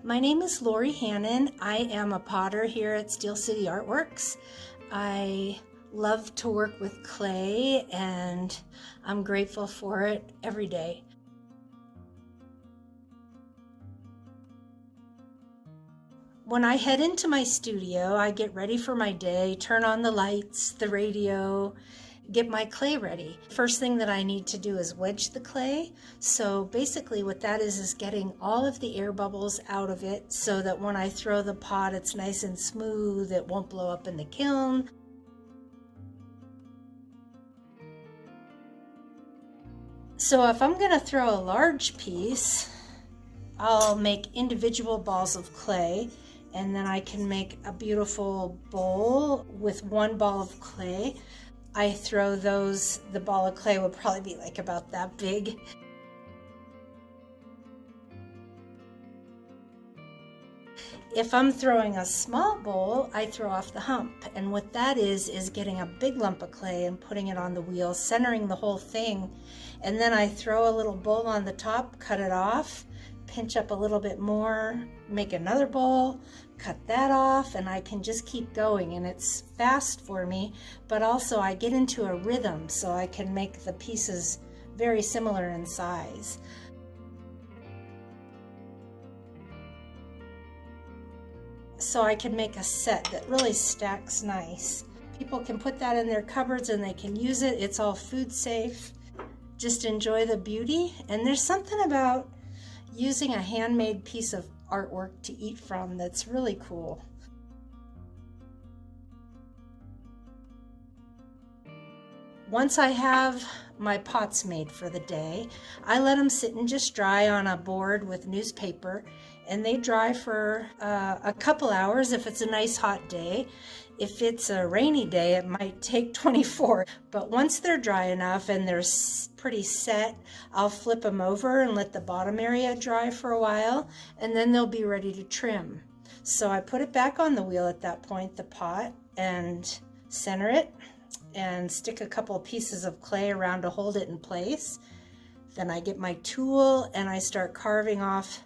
My name is Lori Hannan. I am a potter here at Steel City Artworks. I love to work with clay and I'm grateful for it every day. When I head into my studio, I get ready for my day, turn on the lights, the radio, get my clay ready. First thing that I need to do is wedge the clay. So basically what that is getting all of the air bubbles out of it so that when I throw the pot, it's nice and smooth, it won't blow up in the kiln. So if I'm gonna throw a large piece, I'll make individual balls of clay, and then I can make a beautiful bowl with one ball of clay. I throw those, the ball of clay will probably be like about that big. If I'm throwing a small bowl, I throw off the hump. And what that is getting a big lump of clay and putting it on the wheel, centering the whole thing. And then I throw a little bowl on the top, cut it off, pinch up a little bit more, make another bowl, cut that off, and I can just keep going. And it's fast for me, but also I get into a rhythm so I can make the pieces very similar in size. So I can make a set that really stacks nice. People can put that in their cupboards and they can use it. It's all food safe. Just enjoy the beauty. And there's something about using a handmade piece of artwork to eat from that's really cool. Once I have my pots made for the day, I let them sit and just dry on a board with newspaper, and they dry for a couple hours if it's a nice hot day. If it's a rainy day, it might take 24, but once they're dry enough and they're pretty set, I'll flip them over and let the bottom area dry for a while, and then they'll be ready to trim. So I put it back on the wheel at that point, the pot, and center it, and stick a couple pieces of clay around to hold it in place. Then I get my tool and I start carving off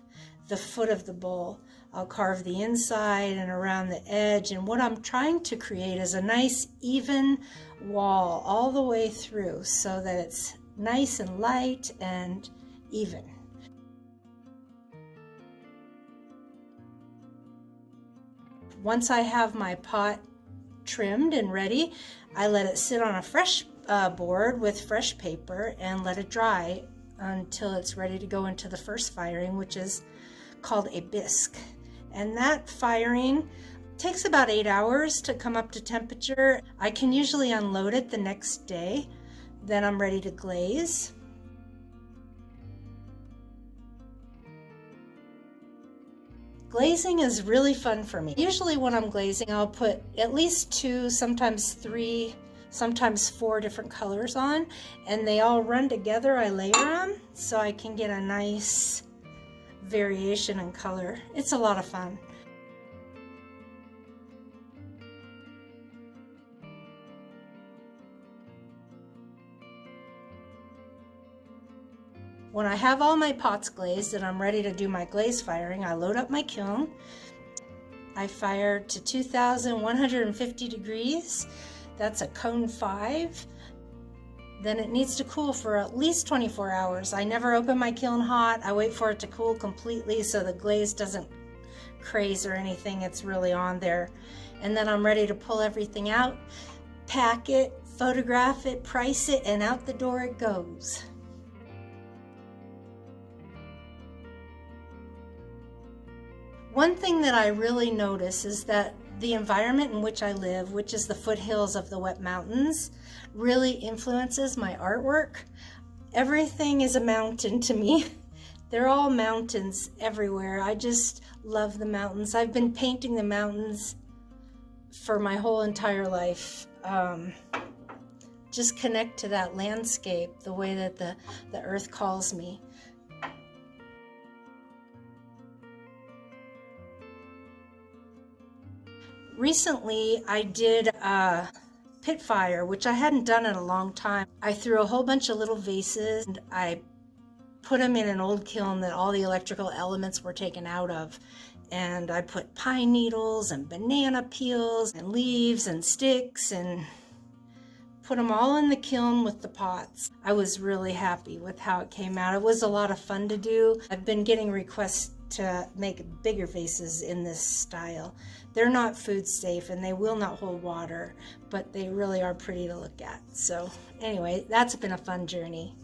the foot of the bowl. I'll carve the inside and around the edge, and what I'm trying to create is a nice even wall all the way through so that it's nice and light and even. Once I have my pot trimmed and ready, I let it sit on a fresh board with fresh paper and let it dry until it's ready to go into the first firing, which is called a bisque. And that firing takes about 8 hours to come up to temperature. I can usually unload it the next day. Then I'm ready to glaze. Glazing is really fun for me. Usually when I'm glazing, I'll put at least 2, sometimes 3, sometimes 4 different colors on, and they all run together. I layer them so I can get a nice variation in color. It's a lot of fun. When I have all my pots glazed and I'm ready to do my glaze firing, I load up my kiln. I fire to 2,150 degrees. That's a cone 5. Then it needs to cool for at least 24 hours. I never open my kiln hot. I wait for it to cool completely so the glaze doesn't craze or anything. It's really on there. And then I'm ready to pull everything out, pack it, photograph it, price it, and out the door it goes. One thing that I really notice is that the environment in which I live, which is the foothills of the wet mountains, really influences my artwork. Everything is a mountain to me. They're all mountains everywhere. I just love the mountains. I've been painting the mountains for my whole entire life. Just connect to that landscape, the way that the earth calls me. Recently, I did a pit fire, which I hadn't done in a long time. I threw a whole bunch of little vases and I put them in an old kiln that all the electrical elements were taken out of. And I put pine needles and banana peels and leaves and sticks and put them all in the kiln with the pots. I was really happy with how it came out. It was a lot of fun to do. I've been getting requests to make bigger vases in this style. They're not food safe and they will not hold water, but they really are pretty to look at. So anyway, that's been a fun journey.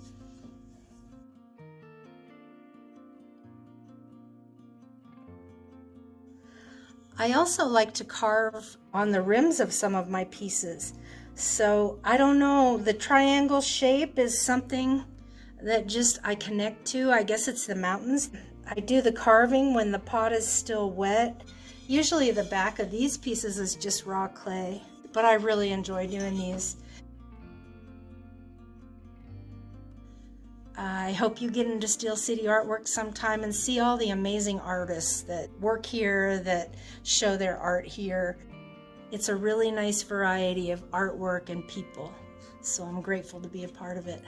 I also like to carve on the rims of some of my pieces. So I don't know, the triangle shape is something that just I connect to. I guess it's the mountains. I do the carving when the pot is still wet. Usually the back of these pieces is just raw clay, but I really enjoy doing these. I hope you get into Steel City Artwork sometime and see all the amazing artists that work here, that show their art here. It's a really nice variety of artwork and people, so I'm grateful to be a part of it.